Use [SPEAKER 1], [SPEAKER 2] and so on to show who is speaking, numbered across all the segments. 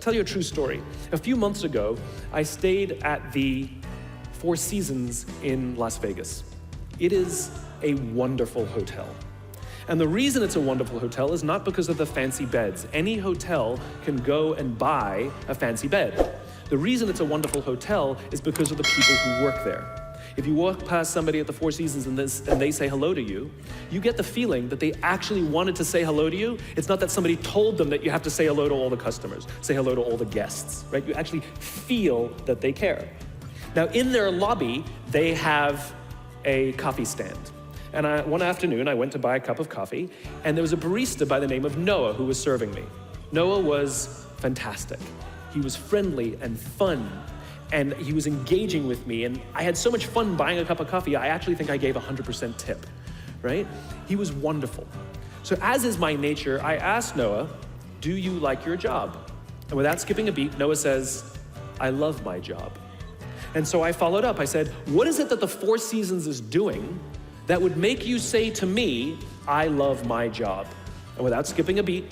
[SPEAKER 1] tell you a true story. A few months ago, I stayed at the Four Seasons in Las Vegas. It is a wonderful hotel. And the reason it's a wonderful hotel is not because of the fancy beds. Any hotel can go and buy a fancy bed. The reason it's a wonderful hotel is because of the people who work there. If you walk past somebody at the Four Seasons and they say hello to you, you get the feeling that they actually wanted to say hello to you. It's not that somebody told them that you have to say hello to all the customers, say hello to all the guests, right? You actually feel that they care. Now, in their lobby, they have a coffee stand. And one afternoon, I went to buy a cup of coffee, and there was a barista by the name of Noah who was serving me. Noah was fantastic. He was friendly and fun, and he was engaging with me, and I had so much fun buying a cup of coffee, I actually think I gave 100% tip, right? He was wonderful. So as is my nature, I asked Noah, do you like your job? And without skipping a beat, Noah says, I love my job. And so I followed up. I said, what is it that the Four Seasons is doing that would make you say to me, I love my job? And without skipping a beat,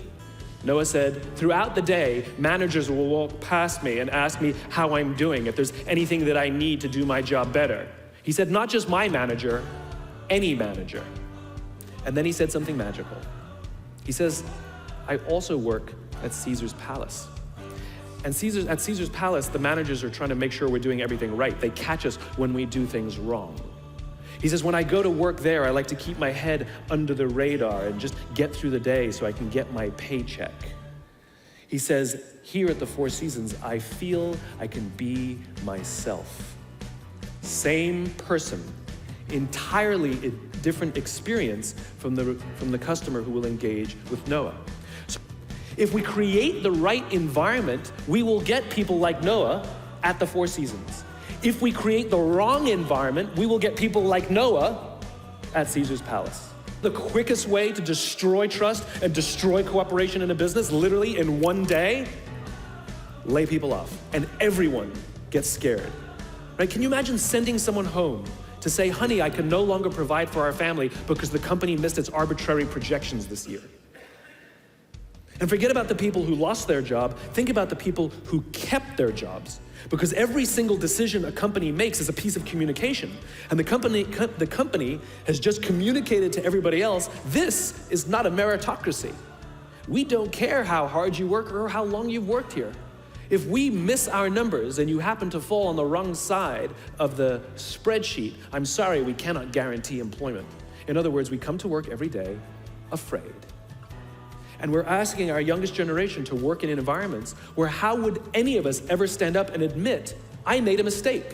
[SPEAKER 1] Noah said, throughout the day, managers will walk past me and ask me how I'm doing, if there's anything that I need to do my job better. He said, not just my manager, any manager. And then he said something magical. He says, I also work at Caesar's Palace. And at Caesar's Palace, the managers are trying to make sure we're doing everything right. They catch us when we do things wrong. He says, when I go to work there, I like to keep my head under the radar and just get through the day so I can get my paycheck. He says, here at the Four Seasons, I feel I can be myself. Same person, entirely a different experience from the customer who will engage with Noah. So if we create the right environment, we will get people like Noah at the Four Seasons. If we create the wrong environment, we will get people like Noah at Caesar's Palace. The quickest way to destroy trust and destroy cooperation in a business, literally in one day, lay people off. And everyone gets scared. Right? Can you imagine sending someone home to say, honey, I can no longer provide for our family because the company missed its arbitrary projections this year? And forget about the people who lost their job. Think about the people who kept their jobs. Because every single decision a company makes is a piece of communication. And the company has just communicated to everybody else, this is not a meritocracy. We don't care how hard you work or how long you've worked here. If we miss our numbers and you happen to fall on the wrong side of the spreadsheet, I'm sorry, we cannot guarantee employment. In other words, we come to work every day afraid. And we're asking our youngest generation to work in environments where how would any of us ever stand up and admit, I made a mistake?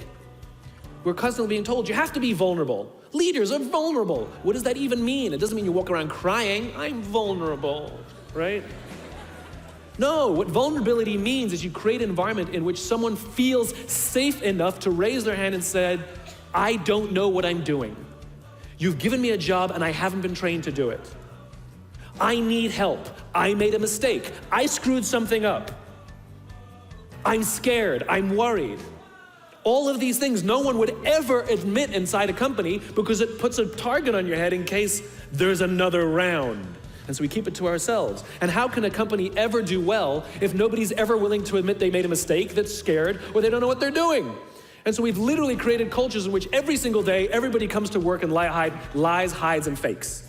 [SPEAKER 1] We're constantly being told, you have to be vulnerable. Leaders are vulnerable. What does that even mean? It doesn't mean you walk around crying, I'm vulnerable, right? No, what vulnerability means is you create an environment in which someone feels safe enough to raise their hand and said, I don't know what I'm doing. You've given me a job and I haven't been trained to do it. I need help. I made a mistake. I screwed something up. I'm scared. I'm worried. All of these things no one would ever admit inside a company because it puts a target on your head in case there's another round. And so we keep it to ourselves. And how can a company ever do well if nobody's ever willing to admit they made a mistake, that's scared, or they don't know what they're doing? And so we've literally created cultures in which every single day, everybody comes to work and lies, hides, and fakes.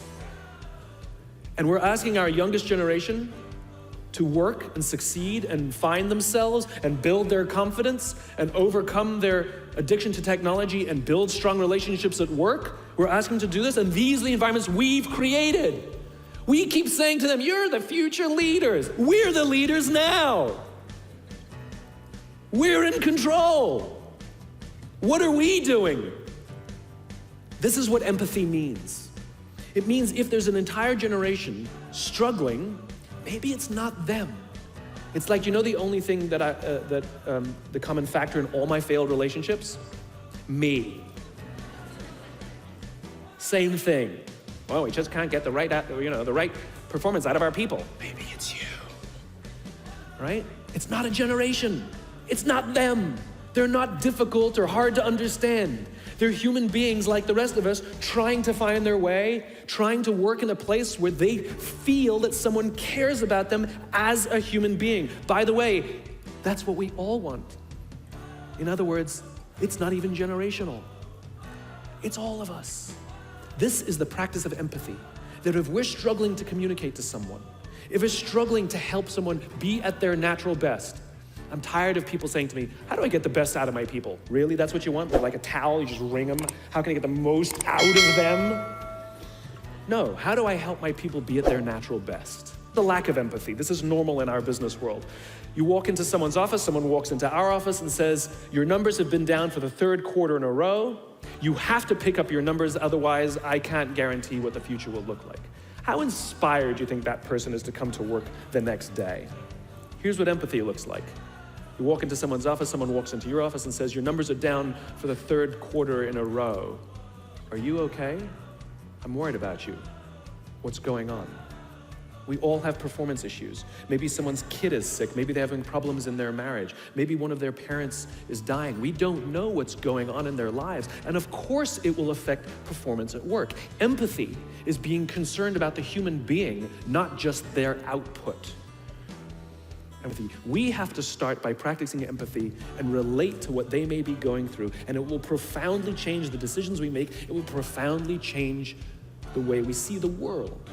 [SPEAKER 1] And we're asking our youngest generation to work and succeed and find themselves and build their confidence and overcome their addiction to technology and build strong relationships at work. We're asking them to do this, and these are the environments we've created. We keep saying to them, you're the future leaders. We're the leaders now. We're in control. What are we doing? This is what empathy means. It means if there's an entire generation struggling, maybe it's not them. It's like, you know the only thing that the common factor in all my failed relationships? Me. Same thing. Well, we just can't get the right performance out of our people. Maybe it's you. Right? It's not a generation. It's not them. They're not difficult or hard to understand. They're human beings like the rest of us, trying to find their way, trying to work in a place where they feel that someone cares about them as a human being. By the way, That's what we all want. In other words, it's not even generational. It's all of us. This is the practice of empathy, that if we're struggling to communicate to someone, if we're struggling to help someone be at their natural best, I'm tired of people saying to me, how do I get the best out of my people? Really, that's what you want? Like a towel, you just wring them? How can I get the most out of them? No, how do I help my people be at their natural best? The lack of empathy. This is normal in our business world. You walk into someone's office, someone walks into our office and says, your numbers have been down for the third quarter in a row. You have to pick up your numbers, otherwise I can't guarantee what the future will look like. How inspired do you think that person is to come to work the next day? Here's what empathy looks like. You walk into someone's office, someone walks into your office and says, your numbers are down for the third quarter in a row. Are you okay? I'm worried about you. What's going on? We all have performance issues. Maybe someone's kid is sick. Maybe they're having problems in their marriage. Maybe one of their parents is dying. We don't know what's going on in their lives. And of course it will affect performance at work. Empathy is being concerned about the human being, not just their output. Empathy. We have to start by practicing empathy and relate to what they may be going through, and it will profoundly change the decisions we make. It will profoundly change the way we see the world.